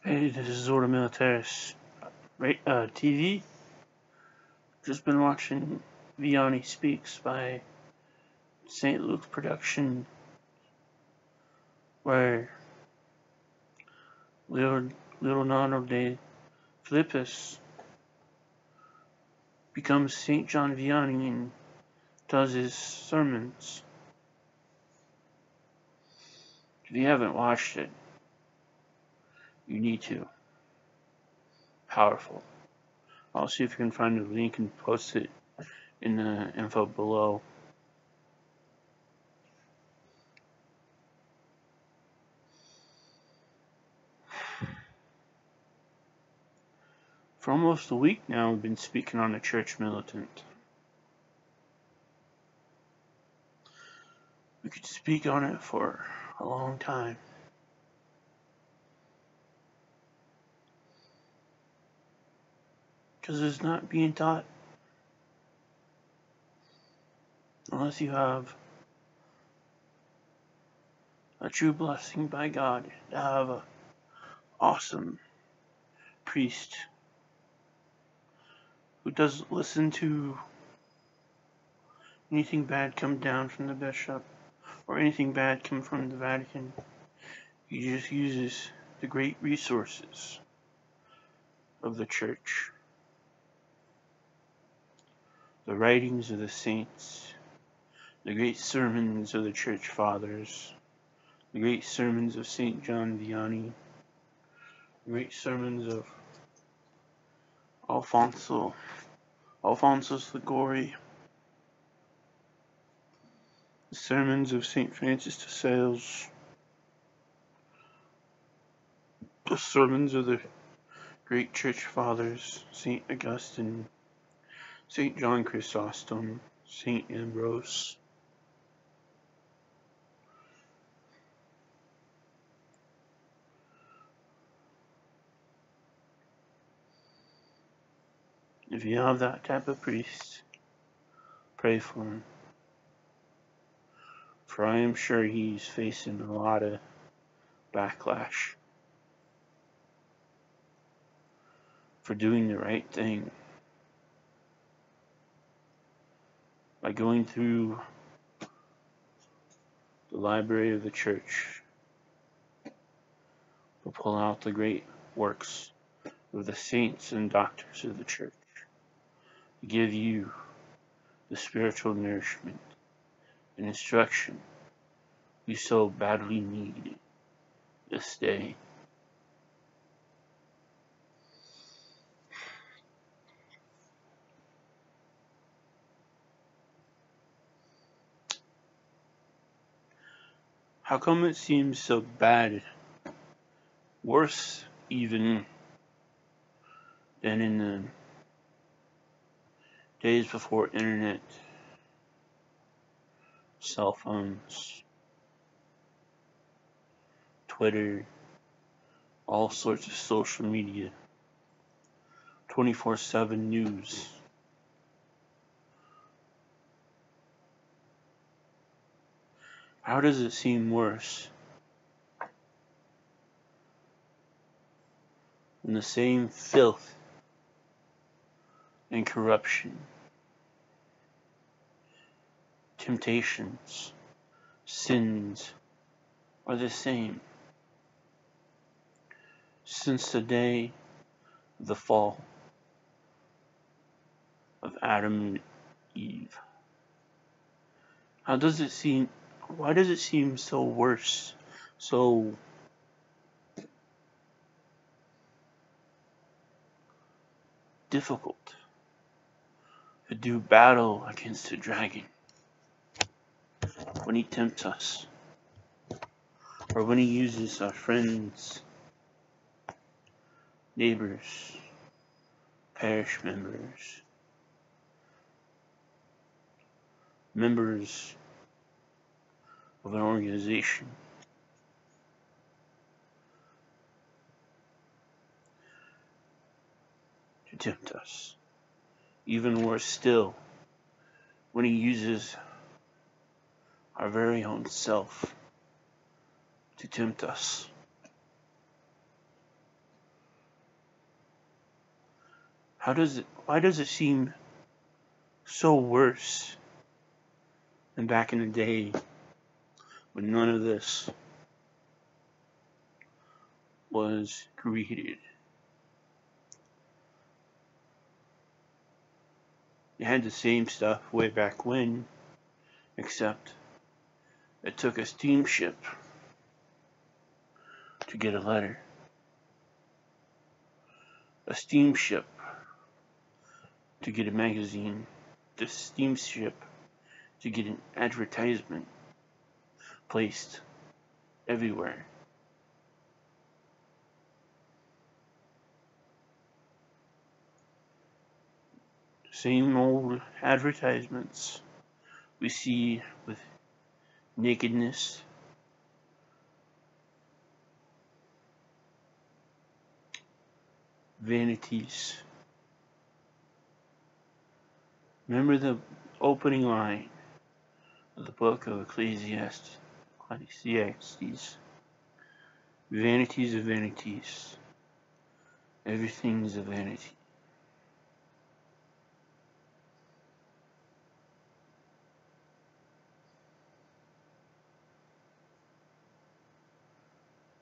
Hey, this is Zorda Militaris. TV. Just been watching Vianney Speaks by St. Luke's production, where Leonardo de Philippus becomes St. John Vianney and does his sermons. If you haven't watched it, you need to. Powerful. I'll see if you can find the link and post it in the info below. For almost a week now, I've been speaking on the church militant. We could speak on it for a long time. Because it's not being taught. Unless you have a true blessing by God to have an awesome priest who doesn't listen to anything bad come down from the bishop or anything bad come from the Vatican. He just uses the great resources of the church, the writings of the saints, the great sermons of the church fathers, the great sermons of St. John Vianney, the great sermons of Alphonsus Liguori, the sermons of St. Francis de Sales, the sermons of the great church fathers, St. Augustine, St. John Chrysostom, St. Ambrose. If you have that type of priest, pray for him. For I am sure he's facing a lot of backlash for doing the right thing. By going through the library of the church to pull out the great works of the saints and doctors of the church, to give you the spiritual nourishment and instruction we so badly need this day. How come it seems so bad, worse even than in the days before internet, cell phones, Twitter, all sorts of social media, 24/7 news? How does it seem worse when the same filth and corruption, temptations, sins are the same since the day of the fall of Adam and Eve? How does it seem? Why does it seem so worse, so difficult to do battle against the dragon when he tempts us, or when he uses our friends, neighbors, parish members, members of an organization to tempt us? Even worse still, when he uses our very own self to tempt us. Why does it seem so worse than back in the day when none of this was created? You had the same stuff way back when, except it took a steamship to get a letter, a steamship to get a magazine, the steamship to get an advertisement placed everywhere. Same old advertisements we see with nakedness, vanities. Remember the opening line of the book of Ecclesiastes. Vanities of vanities. Everything is a vanity.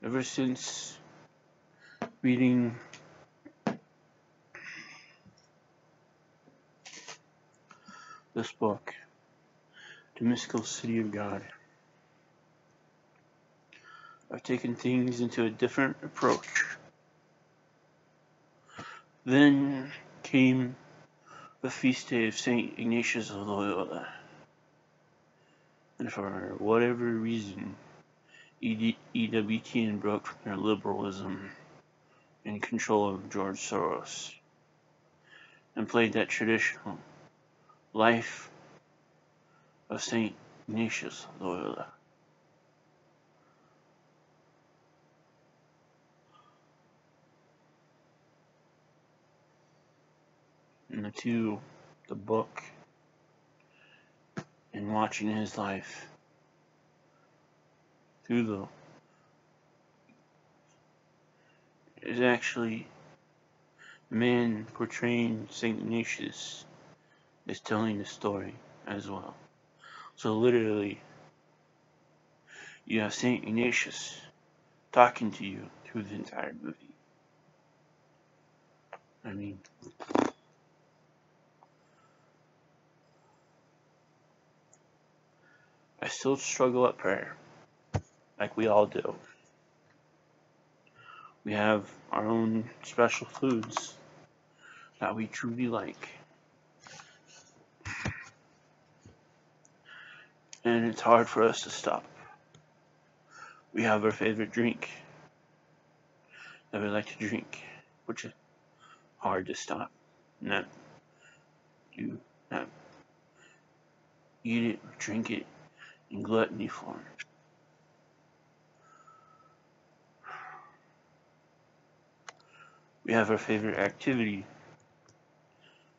Ever since reading this book, The Mystical City of God, I've taken things into a different approach. Then came the feast day of St. Ignatius of Loyola, and for whatever reason, EWTN broke from their liberalism and control of George Soros and played that traditional life of St. Ignatius of Loyola. And the book and watching his life through is actually the man portraying St. Ignatius is telling the story as well. So literally, you have St. Ignatius talking to you through the entire movie. I mean, I still struggle at prayer, like we all do. We have our own special foods that we truly like. And it's hard for us to stop. We have our favorite drink that we like to drink, which is hard to stop. Not eat it or drink it in gluttony form. We have our favorite activity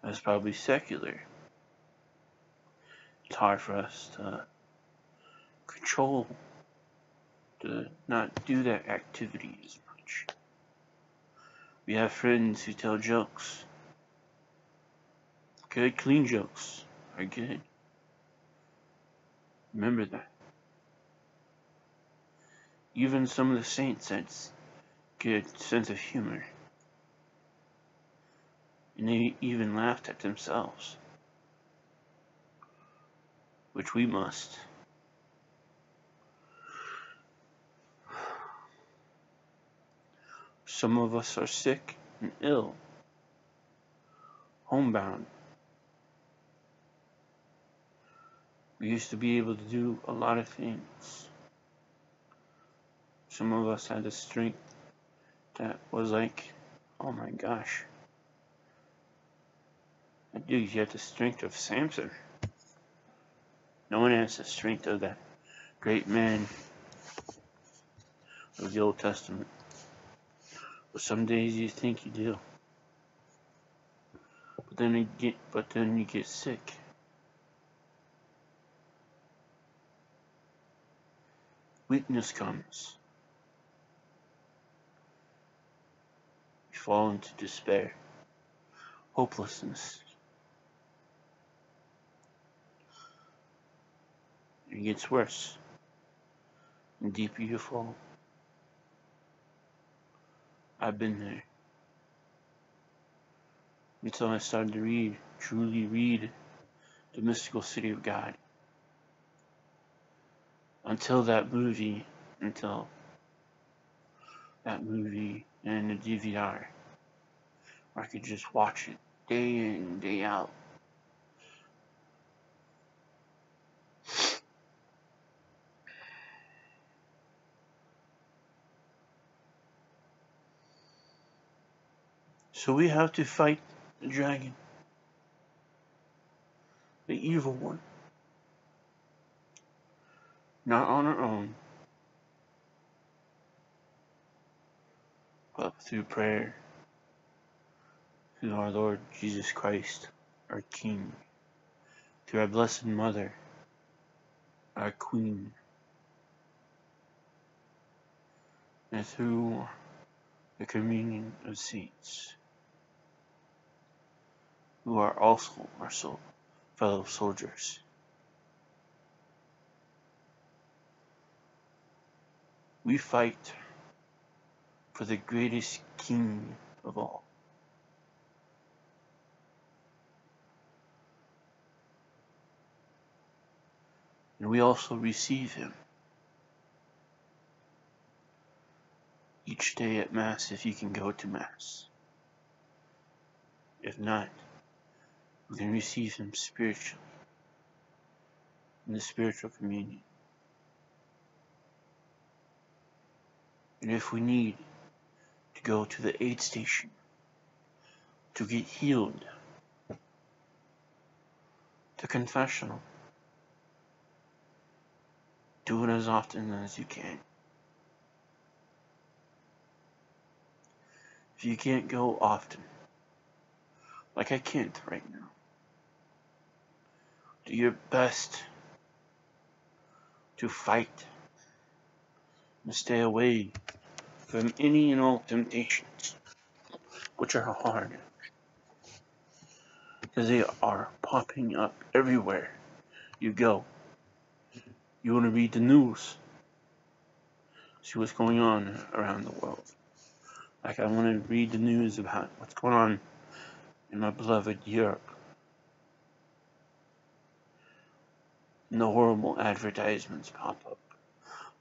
that's probably secular. It's hard for us to control, to not do that activity as much. We have friends who tell jokes. Good, clean jokes are good. Remember that. Even some of the saints had good sense of humor. And they even laughed at themselves. Which we must. Some of us are sick and ill, homebound. We used to be able to do a lot of things. Some of us had the strength that was like, oh my gosh. Dude, you have the strength of Samson. No one has the strength of that great man of the Old Testament. But some days you think you do. But then you get sick. Weakness comes. You fall into despair. hopelessness. It gets worse. The deeper you fall. I've been there. Until I started to truly read The Mystical City of God. Until that movie and the DVR, where I could just watch it day in, day out. So we have to fight the dragon, the evil one, not on our own, but through prayer, through our Lord Jesus Christ, our King, through our Blessed Mother, our Queen, and through the communion of saints, who are also our fellow soldiers. We fight for the greatest King of all. And we also receive him each day at Mass if you can go to Mass. If not, we can receive him spiritually in the spiritual communion. And if we need to go to the aid station to get healed, to confessional, do it as often as you can. If you can't go often, like I can't right now, do your best to fight and stay away from any and all temptations, which are hard, because they are popping up everywhere you go. You want to read the news, see what's going on around the world. Like I want to read the news about what's going on in my beloved Europe. And the horrible advertisements pop up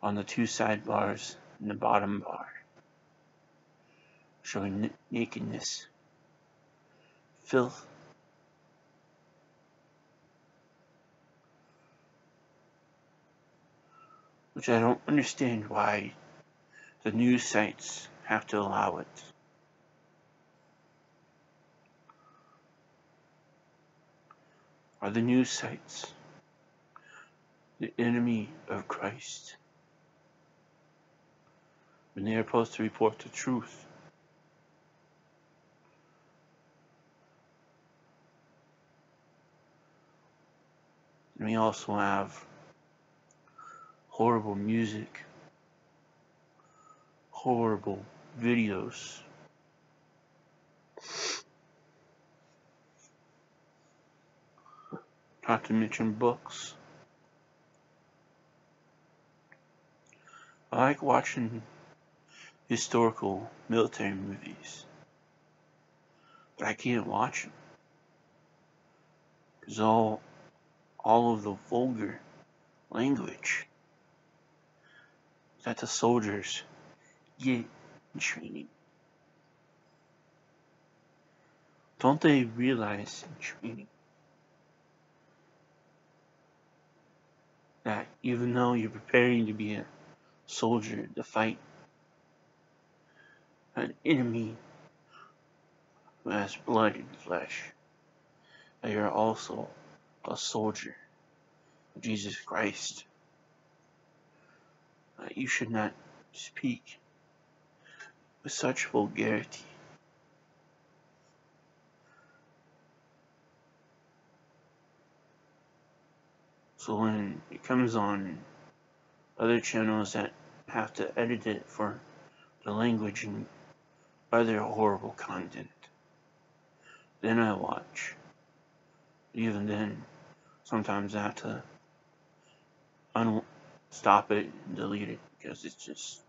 on the two sidebars and the bottom bar, showing nakedness, filth, which I don't understand why the news sites have to allow it. Are the news sites the enemy of Christ when they are supposed to report the truth? And we also have horrible music, horrible videos, not to mention books. I like watching historical military movies, but I can't watch them because all of the vulgar language that the soldiers get in training. Don't they realize in training that even though you're preparing to be a soldier to fight an enemy who has blood and flesh, that you're also a soldier of Jesus Christ? You should not speak with such vulgarity. So when it comes on other channels that have to edit it for the language and other horrible content, then I watch. Even then, sometimes I have to stop it and delete it because it's just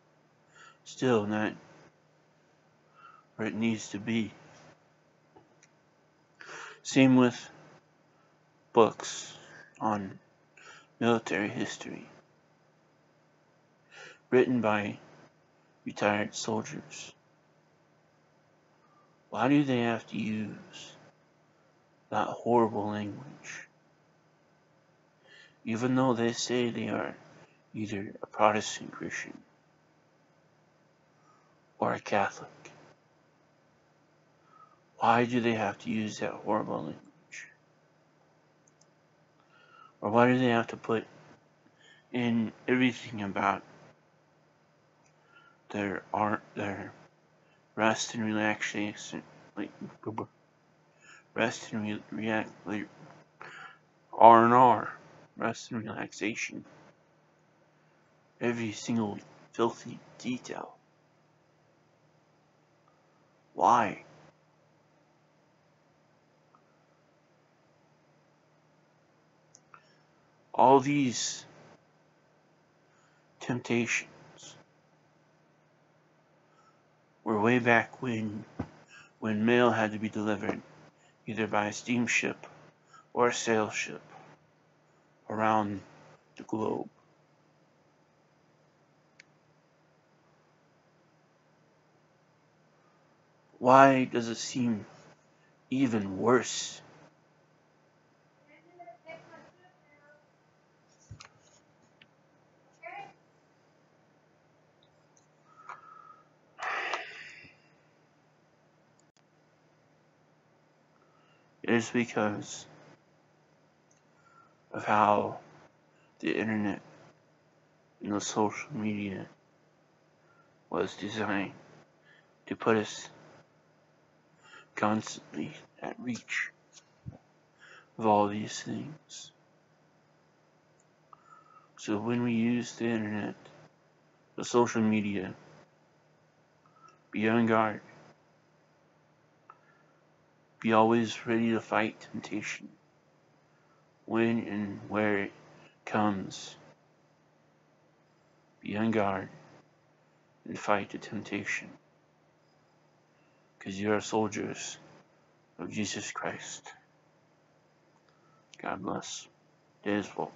still not where it needs to be. Same with books on military history written by retired soldiers. Why do they have to use that horrible language? Even though they say they are either a Protestant Christian or a Catholic. Why do they have to use that horrible language? Or why do they have to put in everything about their art, their rest and relaxation, like rest and like R&R, rest and relaxation, every single filthy detail? Why? All these temptations were way back when mail had to be delivered either by a steamship or a sail ship around the globe. Why does it seem even worse? It is because of how the internet and the social media was designed to put us constantly at reach of all these things. So when we use the internet, the social media, be on guard. Be always ready to fight temptation when and where it comes. Be on guard and fight the temptation, because you are soldiers of Jesus Christ. God bless. It is well.